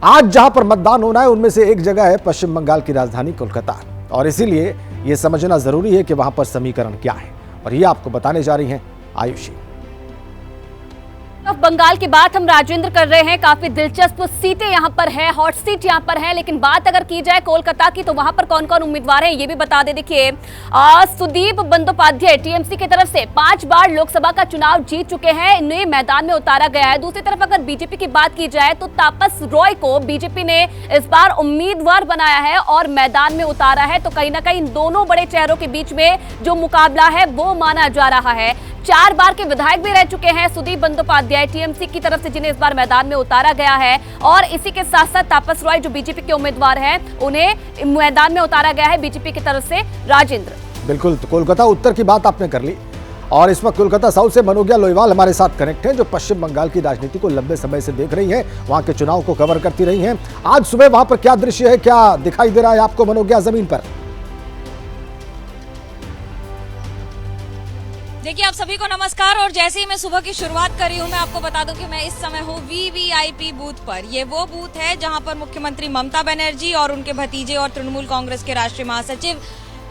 आज जहां पर मतदान होना है उनमें से एक जगह है पश्चिम बंगाल की राजधानी कोलकाता, और इसीलिए यह समझना जरूरी है कि वहां पर समीकरण क्या है, और ये आपको बताने जा रही हैं आयुषी। बंगाल की बात हम राजेंद्र कर रहे हैं। काफी दिलचस्प सीटें यहां पर है, हॉट सीट यहां पर है, लेकिन बात अगर की जाए कोलकाता की तो वहां पर कौन कौन उम्मीदवार हैं ये भी बता दे। देखिए, सुदीप बंदोपाध्याय टीएमसी की तरफ से 5 बार लोकसभा का चुनाव जीत चुके हैं, इन्हें मैदान में उतारा गया है। दूसरी तरफ अगर बीजेपी की बात की जाए तो तापस रॉय को बीजेपी ने इस बार उम्मीदवार बनाया है और मैदान में उतारा है। तो कहीं ना कहीं इन दोनों बड़े चेहरों के बीच में जो मुकाबला है वो माना जा रहा है। 4 बार के विधायक भी रह चुके हैं सुदीप बंदोपाध्याय टीएमसी की तरफ से, जिन्हें इस बार मैदान में उतारा गया है, और इसी के साथ साथ तापस रॉय जो बीजेपी के उम्मीदवार हैं उन्हें मैदान में उतारा गया है बीजेपी की तरफ से। राजेंद्र, बिल्कुल, तो कोलकाता उत्तर की बात आपने कर ली, और इस वक्त कोलकाता साउथ से मनोज्ञा लोईवाल हमारे साथ कनेक्ट हैं, जो पश्चिम बंगाल की राजनीति को लंबे समय से देख रही हैं, वहां के चुनाव को कवर करती रही हैं। आज सुबह वहां पर क्या दृश्य है, क्या दिखाई दे रहा है आपको मनोज्ञा जमीन पर? देखिए, आप सभी को नमस्कार। और जैसे ही मैं सुबह की शुरुआत कर रही हूँ, मैं आपको बता दूं कि मैं इस समय हूँ वीवीआईपी बूथ पर। ये वो बूथ है जहां पर मुख्यमंत्री ममता बनर्जी और उनके भतीजे और तृणमूल कांग्रेस के राष्ट्रीय महासचिव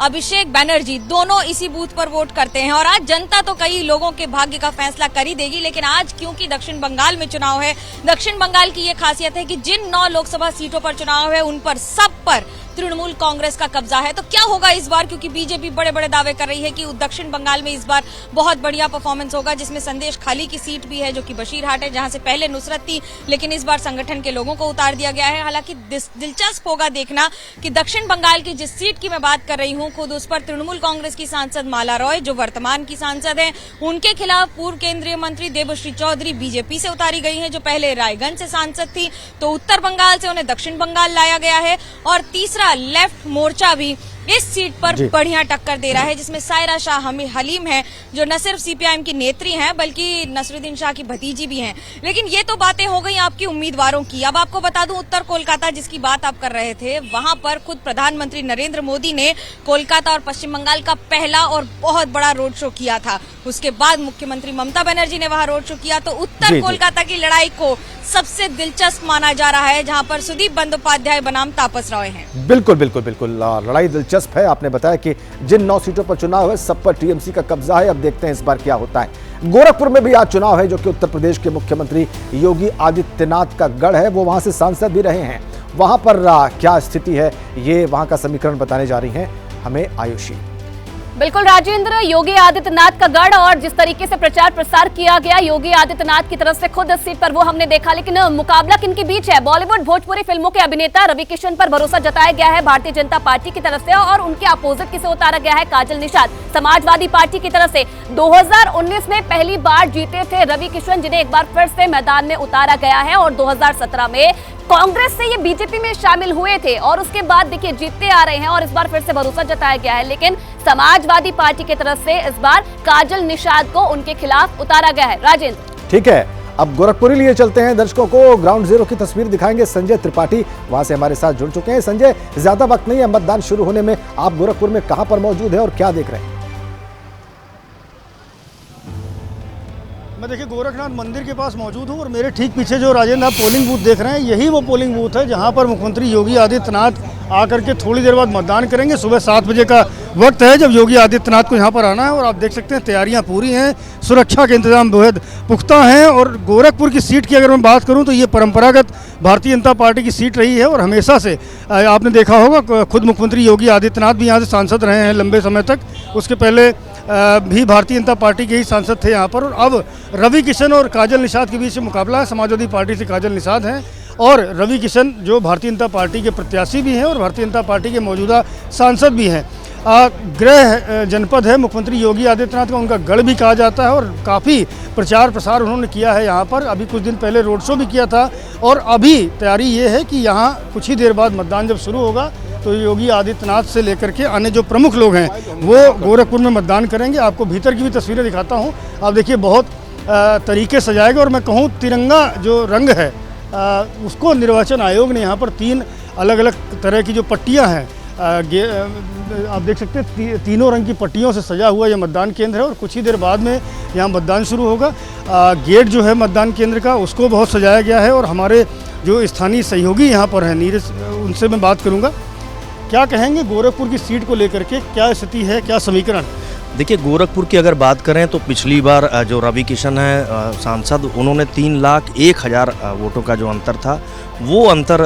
अभिषेक बनर्जी दोनों इसी बूथ पर वोट करते हैं। और आज जनता तो कई लोगों के भाग्य का फैसला कर ही देगी, लेकिन आज क्योंकि दक्षिण बंगाल में चुनाव है, दक्षिण बंगाल की ये खासियत है कि जिन 9 लोकसभा सीटों पर चुनाव है उन पर सब पर तृणमूल कांग्रेस का कब्जा है। तो क्या होगा इस बार, क्योंकि बीजेपी बड़े बड़े दावे कर रही है कि दक्षिण बंगाल में इस बार बहुत बढ़िया परफॉर्मेंस होगा, जिसमें संदेश खाली की सीट भी है जो कि बशीरहाट है, जहां से पहले नुसरत थी, लेकिन इस बार संगठन के लोगों को उतार दिया गया है। हालांकि दिलचस्प होगा देखना कि दक्षिण बंगाल की जिस सीट की मैं बात कर रही हूँ, खुद उस पर तृणमूल कांग्रेस की सांसद माला रॉय, जो वर्तमान की सांसद है, उनके खिलाफ पूर्व केंद्रीय मंत्री देबश्री चौधरी बीजेपी से उतारी गई है, जो पहले रायगंज से सांसद थी। तो उत्तर बंगाल से उन्हें दक्षिण बंगाल लाया गया है। और तीसरा लेफ्ट मोर्चा भी इस सीट पर बढ़िया टक्कर दे रहा है, जिसमें सायरा शाह हलीम है, जो न सिर्फ सीपीआईएम की नेत्री हैं बल्कि नसरुद्दीन शाह की भतीजी भी हैं। लेकिन ये तो बातें हो गई आपकी उम्मीदवारों की। अब आपको बता दूं, उत्तर कोलकाता जिसकी बात आप कर रहे थे, वहां पर खुद प्रधानमंत्री नरेंद्र मोदी ने कोलकाता और पश्चिम बंगाल का पहला और बहुत बड़ा रोड शो किया था। उसके बाद मुख्यमंत्री ममता बनर्जी ने वहां रोड शो किया। तो उत्तर कोलकाता की लड़ाई को सबसे दिलचस्प माना जा रहा है, जहां पर सुदीप बंदोपाध्याय बनाम तापस रॉय हैं। बिल्कुल बिल्कुल बिल्कुल, लड़ाई दिलचस्प है। आपने बताया कि जिन 9 सीटों पर चुनाव है सब पर टीएमसी का कब्जा है। अब देखते हैं इस बार क्या होता है। गोरखपुर में भी आज चुनाव है, जो कि उत्तर प्रदेश के मुख्यमंत्री योगी आदित्यनाथ का गढ़ है, वो वहां से सांसद भी रहे हैं। वहां पर क्या स्थिति है, ये वहां का समीकरण बताने जा रही हैं हमें आयुषी। बिल्कुल राजेंद्र, योगी आदित्यनाथ का गढ़, और जिस तरीके से प्रचार प्रसार किया गया योगी आदित्यनाथ की तरफ से खुद इस सीट पर, वो हमने देखा। लेकिन मुकाबला किनके बीच है? बॉलीवुड भोजपुरी फिल्मों के अभिनेता रवि किशन पर भरोसा जताया गया है भारतीय जनता पार्टी की तरफ से, और उनके अपोजिट किसे उतारा गया है? काजल निषाद समाजवादी पार्टी की तरफ से। 2019 में पहली बार जीते थे रवि किशन, जिन्हें एक बार फिर से मैदान में उतारा गया है, और 2017 में कांग्रेस से ये बीजेपी में शामिल हुए थे, और उसके बाद देखिए जीतते आ रहे हैं, और इस बार फिर से भरोसा जताया गया है। लेकिन समाजवादी पार्टी की तरफ से इस बार काजल निषाद को उनके खिलाफ उतारा गया है। राजेंद्र, ठीक है, अब गोरखपुरी लिए चलते हैं, दर्शकों को ग्राउंड जीरो की तस्वीर दिखाएंगे संजय त्रिपाठी, वहां से हमारे साथ जुड़ चुके हैं। संजय, ज्यादा वक्त नहीं है मतदान शुरू होने में, आप गोरखपुर में कहां पर मौजूद है और क्या देख रहे हैं? मैं देखिए गोरखनाथ मंदिर के पास मौजूद हूँ, और मेरे ठीक पीछे जो राजेंद्र आप पोलिंग बूथ देख रहे हैं, यही वो पोलिंग बूथ है जहाँ पर मुख्यमंत्री योगी आदित्यनाथ आकर के थोड़ी देर बाद मतदान करेंगे। सुबह 7 बजे का वक्त है जब योगी आदित्यनाथ को यहाँ पर आना है, और आप देख सकते हैं तैयारियाँ पूरी हैं, सुरक्षा के इंतजाम बेहद पुख्ता हैं। और गोरखपुर की सीट की अगर मैं बात करूँ तो ये परंपरागत भारतीय जनता पार्टी की सीट रही है, और हमेशा से आपने देखा होगा खुद मुख्यमंत्री योगी आदित्यनाथ भी यहाँ से सांसद रहे हैं लंबे समय तक। उसके पहले भी भारतीय जनता पार्टी के ही सांसद थे यहाँ पर। और अब रवि किशन और काजल निषाद के बीच मुकाबला है। समाजवादी पार्टी से काजल निषाद हैं, और रवि किशन जो भारतीय जनता पार्टी के प्रत्याशी भी हैं और भारतीय जनता पार्टी के मौजूदा सांसद भी हैं। गृह जनपद है मुख्यमंत्री योगी आदित्यनाथ का, उनका गढ़ भी कहा जाता है, और काफ़ी प्रचार प्रसार उन्होंने किया है यहाँ पर। अभी कुछ दिन पहले रोड शो भी किया था, और अभी तैयारी ये है कि यहाँ कुछ ही देर बाद मतदान जब शुरू होगा तो योगी आदित्यनाथ से लेकर के अन्य जो प्रमुख लोग हैं वो गोरखपुर में मतदान करेंगे। आपको भीतर की भी तस्वीरें दिखाता हूँ। आप देखिए बहुत तरीके सजाएगा, और मैं कहूँ तिरंगा जो रंग है उसको निर्वाचन आयोग ने यहाँ पर 3 अलग अलग तरह की जो पट्टियाँ हैं, आप देख सकते हैं तीनों रंग की पट्टियों से सजा हुआ यह मतदान केंद्र है, और कुछ ही देर बाद में यहाँ मतदान शुरू होगा। गेट जो है मतदान केंद्र का उसको बहुत सजाया गया है, और हमारे जो स्थानीय सहयोगी यहाँ पर हैं नीरज, उनसे मैं बात करूँगा। क्या कहेंगे गोरखपुर की सीट को लेकर के, क्या स्थिति है, क्या समीकरण? देखिए, गोरखपुर की अगर बात करें तो पिछली बार जो रवि किशन है सांसद, उन्होंने 3,01,000 वोटों का जो अंतर था वो अंतर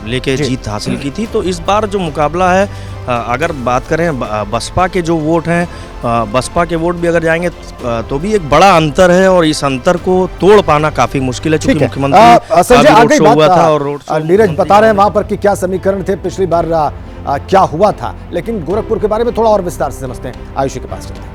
लेके जीत हासिल की थी। तो इस बार जो मुकाबला है, अगर बात करें बसपा के जो वोट हैं, बसपा के वोट भी अगर जाएंगे तो भी एक बड़ा अंतर है और इस अंतर को तोड़ पाना काफ़ी मुश्किल है, चूंकि मुख्यमंत्री संजय रोड शो हुआ था और रोड शो नीरज बता रहे हैं वहां पर कि क्या समीकरण थे, पिछली बार क्या हुआ था, लेकिन गोरखपुर के बारे में थोड़ा और विस्तार से समझते हैं। आयुषी के पास चलते हैं।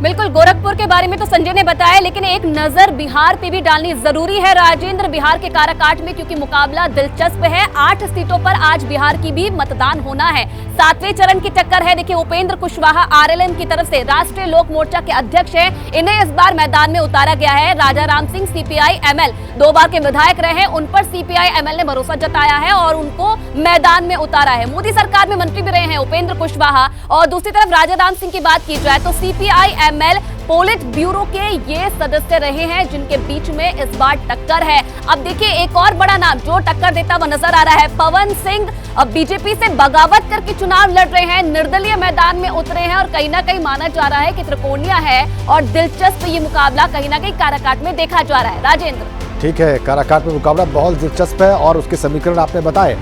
बिल्कुल, गोरखपुर के बारे में तो संजय ने बताया, लेकिन एक नजर बिहार पे भी डालनी जरूरी है राजेंद्र, बिहार के काराकाट में, क्योंकि मुकाबला दिलचस्प है। 8 सीटों पर आज बिहार की भी मतदान होना है। 7वें चरण की टक्कर है। देखिए, उपेंद्र कुशवाहा आरएलएम की तरफ से राष्ट्रीय लोक मोर्चा के अध्यक्ष हैं, इन्हें इस बार मैदान में उतारा गया है। राजा राम सिंह सीपीआई एमएल 2 बार के विधायक रहे, उन पर सीपीआई एमएल ने भरोसा जताया है और उनको मैदान में उतारा है। मोदी सरकार में मंत्री भी रहे हैं उपेंद्र कुशवाहा। और दूसरी तरफ राजा राम सिंह की बात की जाए तो सीपीआई एमएल पोलिट ब्यूरो के ये सदस्य रहे हैं, जिनके बीच में इस बार टक्कर है। अब देखिए, एक और बड़ा नाम जो टक्कर देता हुआ नजर आ रहा है, पवन सिंह अब बीजेपी से बगावत करके चुनाव लड़ रहे हैं, निर्दलीय मैदान में उतरे हैं और कहीं ना कहीं माना जा रहा है कि त्रिकोणीय है और दिलचस्प ये मुकाबला कहीं ना कहीं काराकाट में देखा जा रहा है। राजेंद्र, ठीक है, काराकाट में मुकाबला बहुत दिलचस्प है और उसके समीकरण आपने बताए।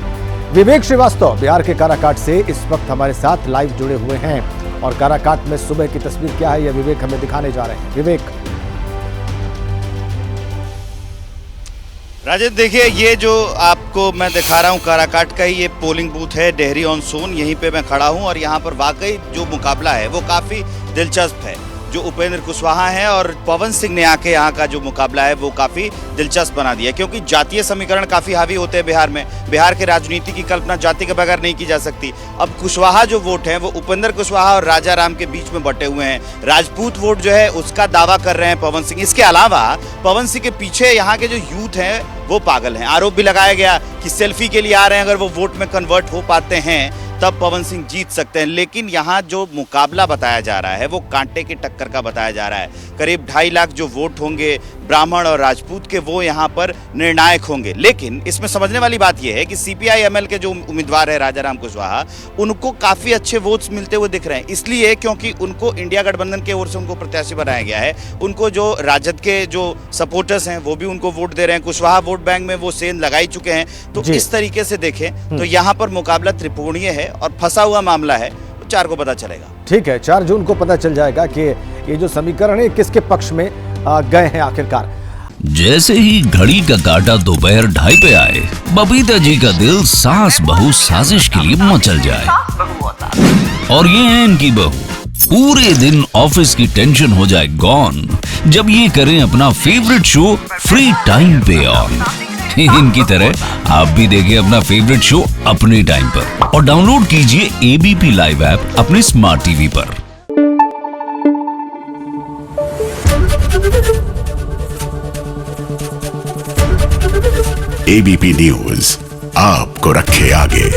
विवेक श्रीवास्तव बिहार के काराकाट से इस वक्त हमारे साथ लाइव जुड़े हुए हैं और काराकाट में सुबह की तस्वीर क्या है, यह विवेक हमें दिखाने जा रहे हैं। विवेक। राजेश, देखिए, ये जो आपको मैं दिखा रहा हूँ काराकाट का ही ये पोलिंग बूथ है, डेहरी ऑन सोन, यहीं पे मैं खड़ा हूँ और यहाँ पर वाकई जो मुकाबला है वो काफ़ी दिलचस्प है। जो उपेंद्र कुशवाहा हैं और पवन सिंह ने आके यहाँ का जो मुकाबला है वो काफ़ी दिलचस्प बना दिया, क्योंकि जातीय समीकरण काफ़ी हावी होते हैं बिहार में। बिहार के राजनीति की कल्पना जाति के बगैर नहीं की जा सकती। अब कुशवाहा जो वोट हैं वो उपेंद्र कुशवाहा और राजा राम के बीच में बटे हुए हैं। राजपूत वोट जो है उसका दावा कर रहे हैं पवन सिंह। इसके अलावा पवन सिंह के पीछे यहाँ के जो यूथ हैं वो पागल हैं। आरोप भी लगाया गया कि सेल्फी के लिए आ रहे हैं, अगर वो वोट में कन्वर्ट हो पाते हैं तब पवन सिंह जीत सकते हैं। लेकिन यहाँ जो मुकाबला बताया जा रहा है वो कांटे की टक्कर का बताया जा रहा है। करीब 2.5 लाख जो वोट होंगे ब्राह्मण और राजपूत के, वो यहाँ पर निर्णायक होंगे। लेकिन इसमें समझने वाली बात यह है कि सीपीआई एमएल के जो उम्मीदवार है राजा राम कुशवाहा, उनको काफ़ी अच्छे वोट्स मिलते हुए दिख रहे हैं। इसलिए क्योंकि उनको इंडिया गठबंधन की ओर से उनको प्रत्याशी बनाया गया है। उनको जो राजद के जो सपोर्टर्स हैं वो भी उनको वोट दे रहे हैं। कुशवाहा वोट बैंक में वो सेंध लगा ही चुके हैं। तो इस तरीके से देखें तो यहाँ पर मुकाबला त्रिकोणीय है और फंसा हुआ मामला है। 4 को पता चलेगा। ठीक है, 4 जून को पता चल जाएगा कि ये जो समीकरण है किसके पक्ष में गए हैं आखिरकार। जैसे ही घड़ी का काटा दोपहर 2:30 पे आए, बबीता जी का दिल सास बहू साजिश के लिए मचल जाए। और ये है इनकी बहू, पूरे दिन ऑफिस की टेंशन हो जाए गॉन जब ये करें अपना फेवरेट शो फ्री टाइम पे ऑन। इनकी तरह आप भी देखिए अपना फेवरेट शो अपने टाइम पर और डाउनलोड कीजिए एबीपी लाइव ऐप अपने स्मार्ट टीवी पर। एबीपी न्यूज आपको रखे आगे।